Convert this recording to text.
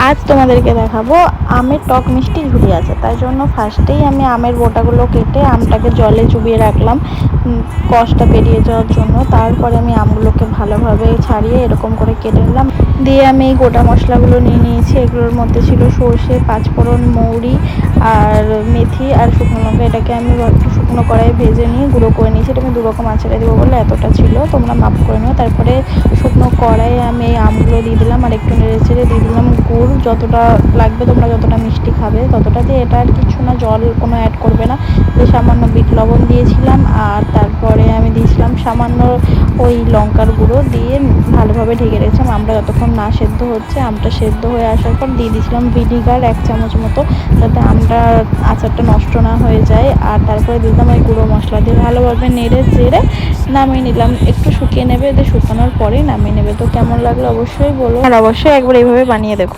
আজ তোমাদেরকে দেখাবো আমের টক মিষ্টি ঝুড়ি আছে, তাই জন্য ফার্স্টেই আমি আমের বোটাগুলো কেটে আমটাকে জলে চুবিয়ে রাখলাম কষটা বেরিয়ে যাওয়ার জন্য। তারপরে আমি আমগুলোকে ভালোভাবে ছাড়িয়ে এরকম করে কেটে নিলাম, দিয়ে আমি এই গোটা মশলাগুলো নিয়ে নিয়েছি। এগুলোর মধ্যে ছিল সর্ষে, পাঁচফোড়ন, মৌরি আর মেথি আর শুকনো লঙ্কা। এটাকে আমি একটু শুকনো কড়াই ভেজে নিয়ে গুঁড়ো করে নিয়েছি। এটা আমি 2 রকম আচারে দেবো বলে এতটা ছিল, তোমরা মাপ করে নিও। তারপরে শুকনো কড়াইয়ে আমি এই আমগুলো দিয়ে দিলাম আর একটু নেড়ে চেড়ে দিয়ে দিলাম গুড়, যতটা লাগবে তোমরা যতটা মিষ্টি খাবে ততটা দিয়ে। এটা আর কিছু না, জল কোনো অ্যাড করবে না। দিয়ে সামান্য বিট লবণ দিয়েছিলাম আর তারপরে আমি দিয়েছিলাম সামান্য ওই লঙ্কার গুঁড়ো, দিয়ে ভালোভাবে ঢেকে রেখেছিলাম। আমরা যতক্ষণ না সেদ্ধ হচ্ছে, আমটা সেদ্ধ হয়ে আসার পর দিয়ে দিয়েছিলাম ভিনিগার 1 চামচ মতো, যাতে আমটা আচারটা নষ্ট না হয়ে যায়। আর তারপরে দিলাম ওই গুঁড়ো মশলা, দিয়ে ভালোভাবে নেড়ে চেড়ে নামিয়ে নিলাম। একটু শুকিয়ে নেবে, দিয়ে শুকানোর পরেই নামিয়ে নেবে। তো কেমন লাগলো অবশ্যই বলো, আর অবশ্যই একবার এইভাবে বানিয়ে দেখো।